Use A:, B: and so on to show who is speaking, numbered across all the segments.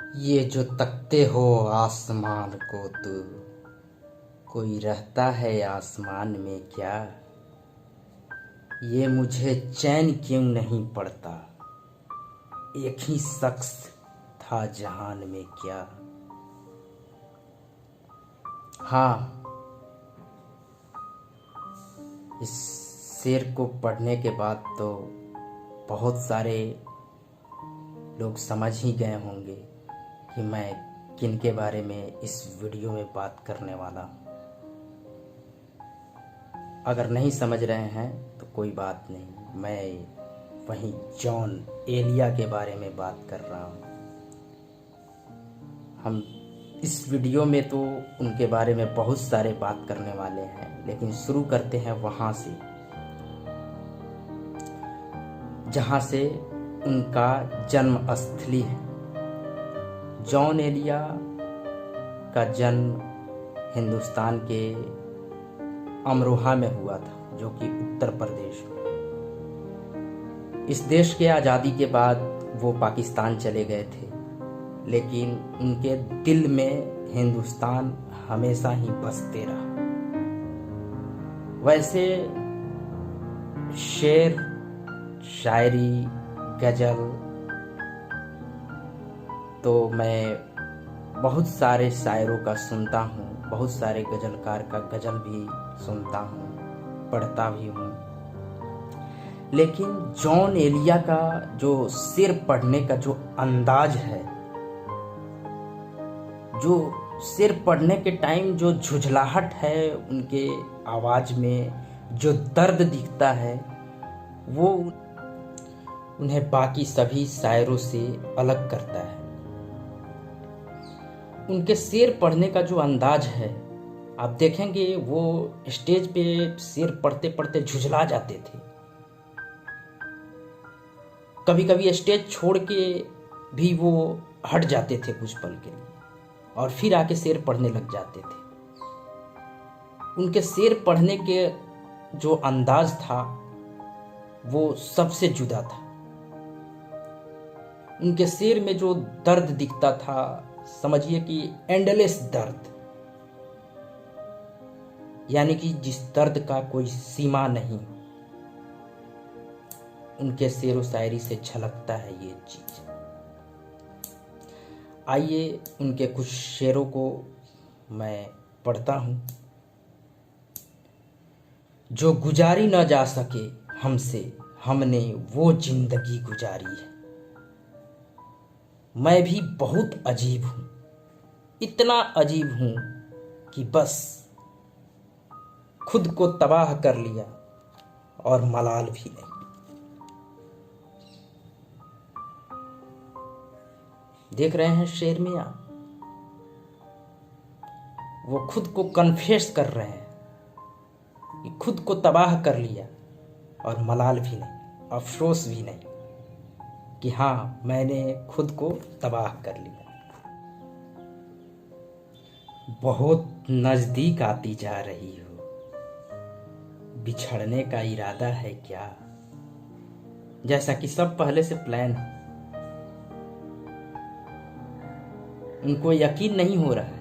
A: ये जो तकते हो आसमान को तू, कोई रहता है आसमान में क्या? ये मुझे चैन क्यों नहीं पड़ता, एक ही शख्स था जहान में क्या? हाँ, इस शेर को पढ़ने के बाद तो बहुत सारे लोग समझ ही गए होंगे कि मैं किन के बारे में इस वीडियो में बात करने वाला हूँ। अगर नहीं समझ रहे हैं तो कोई बात नहीं, मैं वहीं जॉन एलिया के बारे में बात कर रहा हूँ। हम इस वीडियो में तो उनके बारे में बहुत सारे बात करने वाले हैं, लेकिन शुरू करते हैं वहाँ से जहाँ से उनका जन्म स्थली है। जॉन एलिया का जन्म हिंदुस्तान के अमरोहा में हुआ था, जो कि उत्तर प्रदेश में। इस देश के आज़ादी के बाद वो पाकिस्तान चले गए थे, लेकिन उनके दिल में हिंदुस्तान हमेशा ही बसते रहा। वैसे शेर, शायरी, गज़ल तो मैं बहुत सारे शायरों का सुनता हूँ, बहुत सारे गज़लकार का गज़ल भी सुनता हूँ, पढ़ता भी हूँ। लेकिन जॉन एलिया का जो शेर पढ़ने का जो अंदाज है, जो शेर पढ़ने के टाइम जो झुझलाहट है उनके आवाज़ में, जो दर्द दिखता है, वो उन्हें बाकी सभी शायरों से अलग करता है। उनके शेर पढ़ने का जो अंदाज है, आप देखेंगे वो स्टेज पे शेर पढ़ते पढ़ते झुझला जाते थे। कभी कभी स्टेज छोड़ के भी वो हट जाते थे कुछ पल के लिए, और फिर आके शेर पढ़ने लग जाते थे। उनके शेर पढ़ने के जो अंदाज था वो सबसे जुदा था। उनके शेर में जो दर्द दिखता था, समझिए कि एंडलेस दर्द, यानी कि जिस दर्द का कोई सीमा नहीं, उनके शेर व शायरी से झलकता है ये चीज। आइए उनके कुछ शेरों को मैं पढ़ता हूं। जो गुजारी न जा सके हमसे, हमने वो जिंदगी गुजारी है। मैं भी बहुत अजीब हूं, इतना अजीब हूं कि बस खुद को तबाह कर लिया और मलाल भी नहीं। देख रहे हैं शेर में आप, वो खुद को कन्फेस कर रहे हैं कि खुद को तबाह कर लिया और मलाल भी नहीं, अफसोस भी नहीं कि हाँ, मैंने खुद को तबाह कर लिया। बहुत नजदीक आती जा रही हो, बिछड़ने का इरादा है क्या? जैसा कि सब पहले से प्लान हो। उनको यकीन नहीं हो रहा है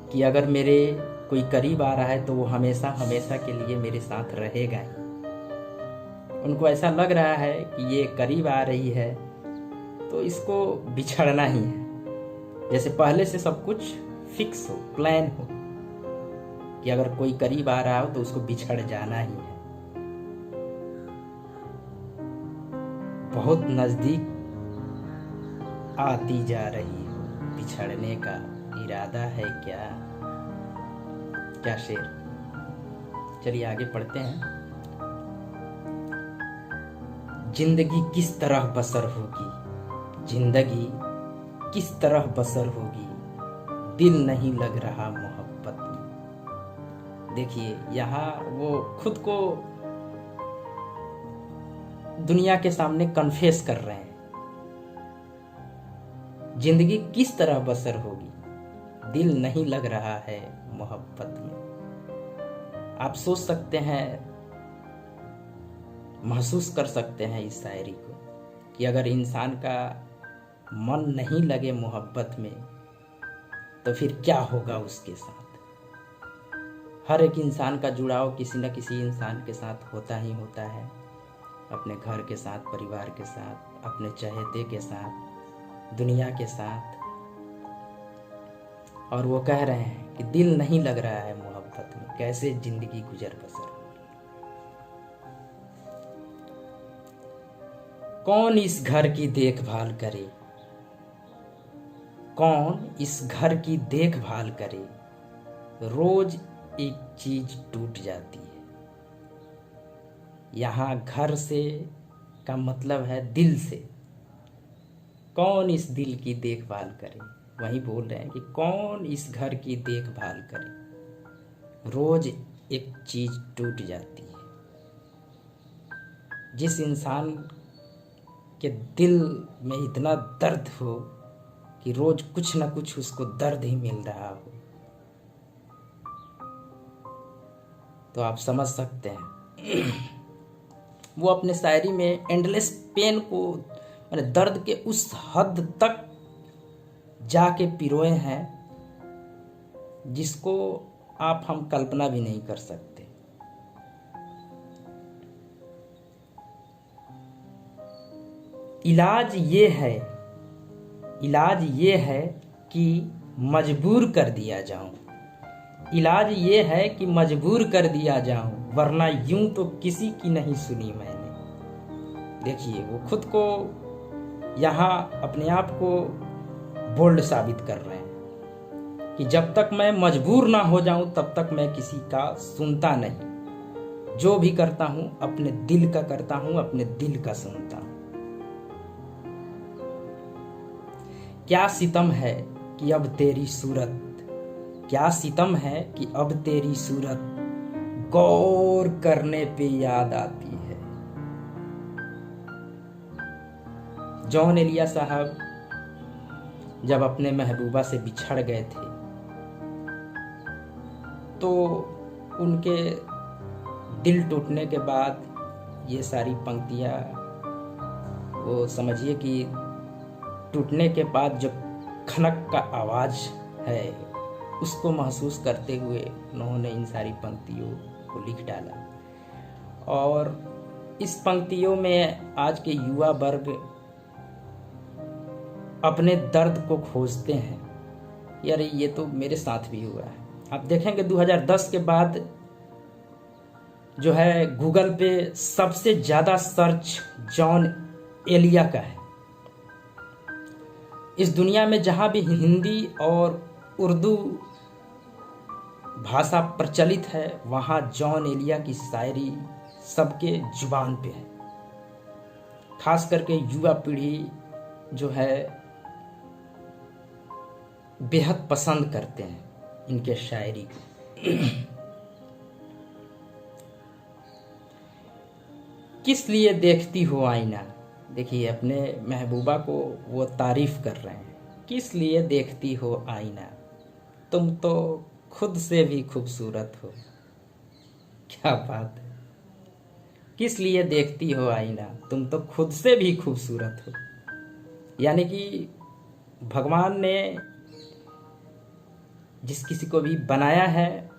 A: कि अगर मेरे कोई करीब आ रहा है तो वो हमेशा हमेशा के लिए मेरे साथ रहेगा। उनको ऐसा लग रहा है कि ये करीब आ रही है तो इसको बिछड़ना ही है, जैसे पहले से सब कुछ फिक्स हो, प्लान हो कि अगर कोई करीब आ रहा हो तो उसको बिछड़ जाना ही है। बहुत नजदीक आती जा रही हो, बिछड़ने का इरादा है क्या? क्या शेर। चलिए आगे पढ़ते हैं। जिंदगी किस तरह बसर होगी, जिंदगी किस तरह बसर होगी, दिल नहीं लग रहा मोहब्बत में। देखिए यहाँ वो खुद को दुनिया के सामने कन्फेस कर रहे हैं। जिंदगी किस तरह बसर होगी, दिल नहीं लग रहा है मोहब्बत में। आप सोच सकते हैं, महसूस कर सकते हैं इस शायरी को कि अगर इंसान का मन नहीं लगे मोहब्बत में तो फिर क्या होगा उसके साथ। हर एक इंसान का जुड़ाव किसी न किसी इंसान के साथ होता ही होता है, अपने घर के साथ, परिवार के साथ, अपने चहेते के साथ, दुनिया के साथ। और वो कह रहे हैं कि दिल नहीं लग रहा है मोहब्बत में, कैसे जिंदगी गुजर बसर। कौन इस घर की देखभाल करे, कौन इस घर की देखभाल करे, रोज एक चीज टूट जाती है। यहाँ घर से का मतलब है दिल से। कौन इस दिल की देखभाल करे, वही बोल रहे हैं कि कौन इस घर की देखभाल करे, रोज एक चीज टूट जाती है। जिस इंसान के दिल में इतना दर्द हो कि रोज कुछ ना कुछ उसको दर्द ही मिल रहा हो, तो आप समझ सकते हैं। वो अपने शायरी में एंडलेस पेन को, माने दर्द के उस हद तक जाके पिरोए हैं जिसको हम कल्पना भी नहीं कर सकते। इलाज ये है कि मजबूर कर दिया जाऊं। इलाज ये है कि मजबूर कर दिया जाऊं, वरना यूं तो किसी की नहीं सुनी मैंने। देखिए, वो खुद को यहाँ अपने आप को बोल्ड साबित कर रहे हैं कि जब तक मैं मजबूर ना हो जाऊं तब तक मैं किसी का सुनता नहीं। जो भी करता हूं अपने दिल का करता हूं, अपने दिल का सुनता हूं। क्या सितम है कि अब तेरी सूरत, क्या सितम है कि अब तेरी सूरत गौर करने पे याद आती है। जॉन एलिया साहब जब अपने महबूबा से बिछड़ गए थे तो उनके दिल टूटने के बाद ये सारी पंक्तियां, वो समझिए कि टूटने के बाद जो खनक का आवाज है उसको महसूस करते हुए उन्होंने इन सारी पंक्तियों को लिख डाला। और इस पंक्तियों में आज के युवा वर्ग अपने दर्द को खोजते हैं। यार ये तो मेरे साथ भी हुआ है। आप देखेंगे 2010 के बाद जो है गूगल पे सबसे ज्यादा सर्च जॉन एलिया का है। इस दुनिया में जहां भी हिंदी और उर्दू भाषा प्रचलित है वहां जॉन एलिया की शायरी सबके जुबान पे है। खास करके युवा पीढ़ी जो है बेहद पसंद करते हैं इनके शायरी को। किस लिए देखती हो आईना, देखिए अपने महबूबा को वो तारीफ कर रहे हैं। किस लिए देखती हो आईना, तुम तो खुद से भी खूबसूरत हो। क्या बात है। किस लिए देखती हो आईना, तुम तो खुद से भी खूबसूरत हो। यानी कि भगवान ने जिस किसी को भी बनाया है,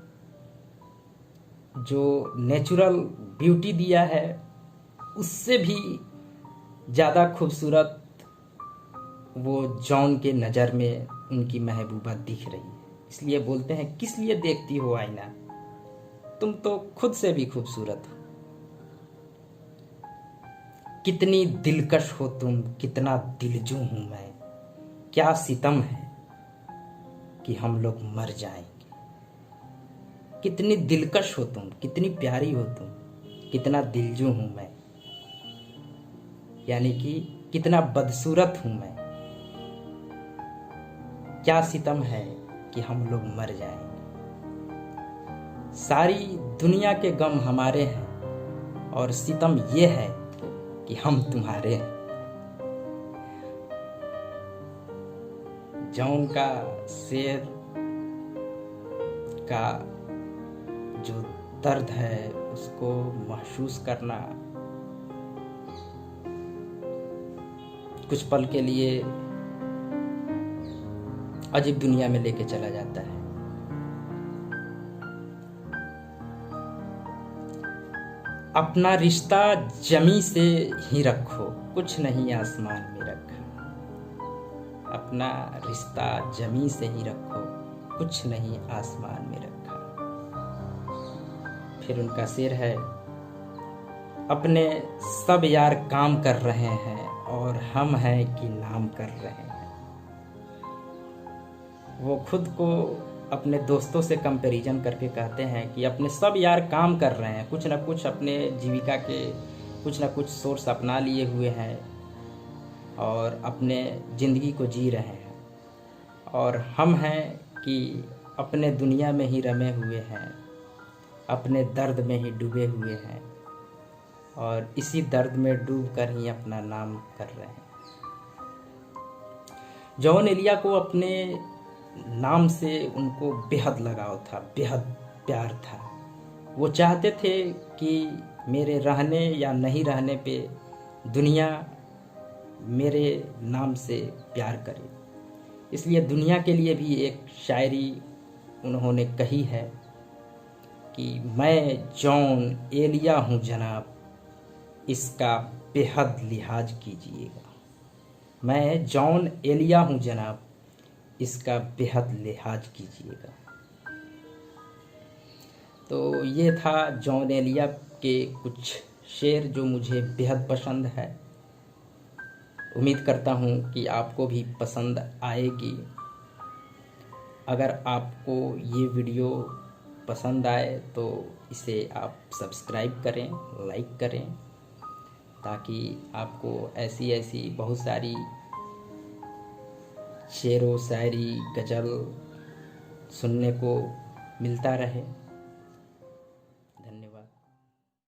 A: जो नेचुरल ब्यूटी दिया है, उससे भी ज़्यादा खूबसूरत वो जॉन के नज़र में उनकी महबूबा दिख रही है। इसलिए बोलते हैं किस लिए देखती हो आईना, तुम तो खुद से भी खूबसूरत हो। कितनी दिलकश हो तुम, कितना दिलजू हूं मैं। क्या सितम है कि हम लोग मर जाएंगे। कितनी दिलकश हो तुम, कितनी प्यारी हो तुम, कितना दिलजू हूं मैं। यानी कि कितना बदसूरत हूं मैं। क्या सितम है कि हम लोग मर जाएंगे। सारी दुनिया के गम हमारे हैं और सितम ये है कि हम तुम्हारे हैं। जॉन का शेर का जो दर्द है उसको महसूस करना कुछ पल के लिए अजीब दुनिया में लेके चला जाता है। अपना रिश्ता जमी से ही रखो, कुछ नहीं आसमान में रखा। अपना रिश्ता जमी से ही रखो, कुछ नहीं आसमान में रखा। फिर उनका शेर है, अपने सब यार काम कर रहे हैं और हम हैं कि नाम कर रहे हैं। वो खुद को अपने दोस्तों से कंपैरिजन करके कहते हैं कि अपने सब यार काम कर रहे हैं, कुछ ना कुछ अपने जीविका के कुछ ना कुछ सोर्स अपना लिए हुए हैं और अपने ज़िंदगी को जी रहे हैं, और हम हैं कि अपने दुनिया में ही रमे हुए हैं, अपने दर्द में ही डूबे हुए हैं और इसी दर्द में डूब कर ही अपना नाम कर रहे हैं। जॉन एलिया को अपने नाम से उनको बेहद लगाव था, बेहद प्यार था। वो चाहते थे कि मेरे रहने या नहीं रहने पे दुनिया मेरे नाम से प्यार करे। इसलिए दुनिया के लिए भी एक शायरी उन्होंने कही है कि मैं जॉन एलिया हूँ जनाब, इसका बेहद लिहाज कीजिएगा। मैं जॉन एलिया हूँ जनाब, इसका बेहद लिहाज कीजिएगा। तो ये था जॉन एलिया के कुछ शेर जो मुझे बेहद पसंद है। उम्मीद करता हूँ कि आपको भी पसंद आएगी। अगर आपको ये वीडियो पसंद आए तो इसे आप सब्सक्राइब करें, लाइक करें, ताकि आपको ऐसी ऐसी बहुत सारी शेरो शायरी गज़ल सुनने को मिलता रहे।